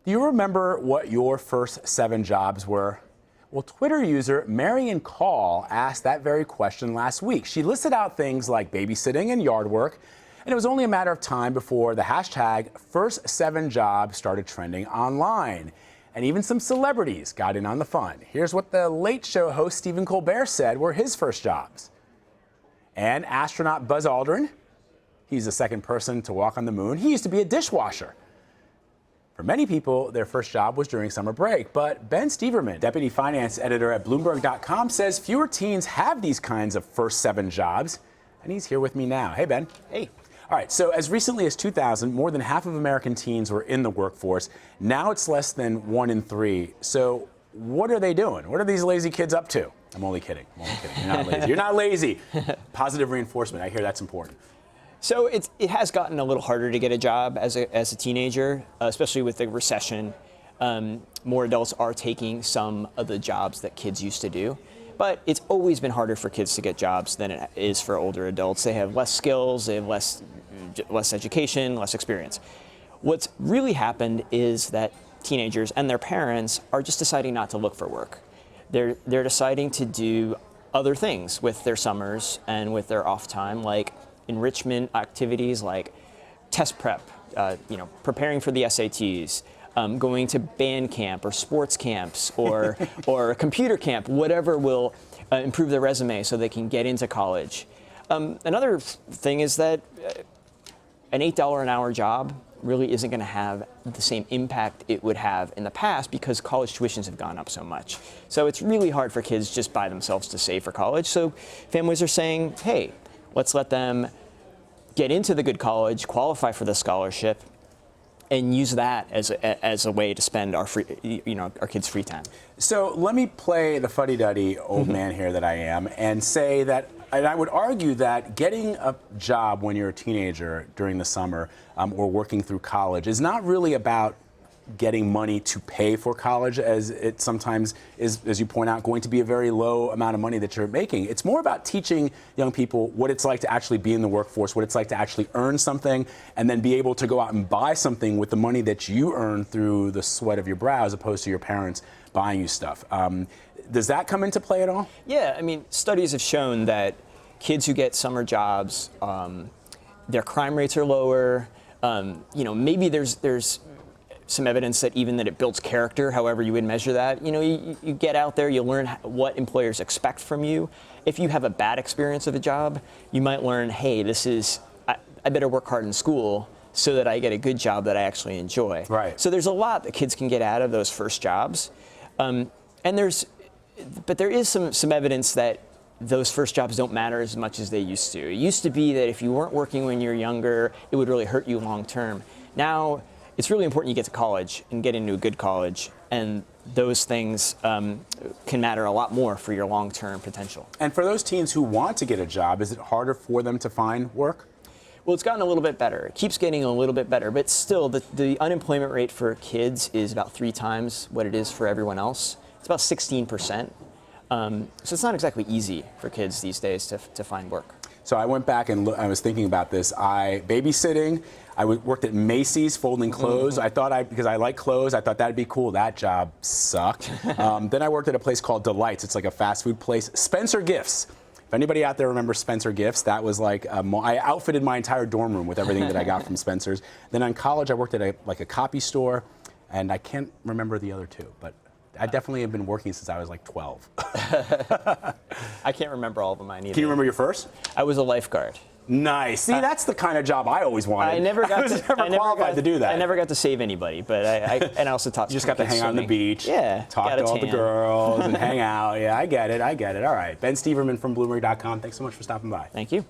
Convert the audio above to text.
Do you remember what your first 7 jobs were? Well, Twitter user Marion Call asked that very question last week. She listed out things like babysitting and yard work, and it was only a matter of time before the hashtag FirstSevenJobs started trending online. And even some celebrities got in on the fun. Here's what the Late Show host Stephen Colbert said were his first jobs. And astronaut Buzz Aldrin, he's the second person to walk on the moon. He used to be a dishwasher. For many people, their first job was during summer break. But Ben Steverman, deputy finance editor at Bloomberg.com, says fewer teens have these kinds of first 7 jobs. And he's here with me now. Hey, Ben. Hey. All right, so as recently as 2000, more than half of American teens were in the workforce. Now it's less than 1 in 3. So what are they doing? What are these lazy kids up to? I'm only kidding. You're not lazy. You're not lazy. Positive reinforcement. I hear that's important. So it has gotten a little harder to get a job as a teenager, especially with the recession. More adults are taking some of the jobs that kids used to do. But it's always been harder for kids to get jobs than it is for older adults. They have less skills, they have less education, less experience. What's really happened is that teenagers and their parents are just deciding not to look for work. They're deciding to do other things with their summers and with their off time, like enrichment activities like test prep, preparing for the SATs, going to band camp or sports camps or computer camp, whatever will improve their resume so they can get into college. Another thing is that an $8 an hour job really isn't going to have the same impact it would have in the past because college tuitions have gone up so much. So it's really hard for kids just by themselves to save for college. So families are saying, hey, let's let them get into the good college, qualify for the scholarship, and use that as a way to spend our our kids' free time. So let me play the fuddy-duddy old man here that I am and say that, and I would argue that getting a job when you're a teenager during the summer or working through college is not really about getting money to pay for college, as it sometimes is, as you point out, going to be a very low amount of money that you're making. It's more about teaching young people what it's like to actually be in the workforce, what it's like to actually earn something, and then be able to go out and buy something with the money that you earn through the sweat of your brow, as opposed to your parents buying you stuff. Does that come into play at all? Yeah, I mean, studies have shown that kids who get summer jobs, their crime rates are lower. Maybe there's some evidence that even that it builds character, however you would measure that. You get out there, you learn what employers expect from you. If you have a bad experience of a job, you might learn, hey, I better work hard in school so that I get a good job that I actually enjoy. Right. So there's a lot that kids can get out of those first jobs. But there is some evidence that those first jobs don't matter as much as they used to. It used to be that if you weren't working when you're younger, it would really hurt you long term. Now, it's really important you get to college and get into a good college, and those things can matter a lot more for your long-term potential. And for those teens who want to get a job, is it harder for them to find work? Well, it's gotten a little bit better. It keeps getting a little bit better, but still, the unemployment rate for kids is about 3 times what it is for everyone else. It's about 16%. So it's not exactly easy for kids these days to find work. So I went back and I was thinking about this. Babysitting. I worked at Macy's folding clothes. Mm-hmm. Because I like clothes, I thought that'd be cool. That job sucked. Then I worked at a place called Delights. It's like a fast food place. Spencer Gifts. If anybody out there remembers Spencer Gifts, that was like, I outfitted my entire dorm room with everything that I got from Spencer's. Then in college, I worked at a copy store, and I can't remember the other 2, but I definitely have been working since I was like 12. I can't remember all of them either. Can you remember your first? I was a lifeguard. Nice. See, that's the kind of job I always wanted. I never was qualified to do that. I never got to save anybody, but I also taught. You just got to hang out on the beach. Yeah. Talk to all the girls and hang out. Yeah, I get it. All right. Ben Steverman from Bloomberg.com. Thanks so much for stopping by. Thank you.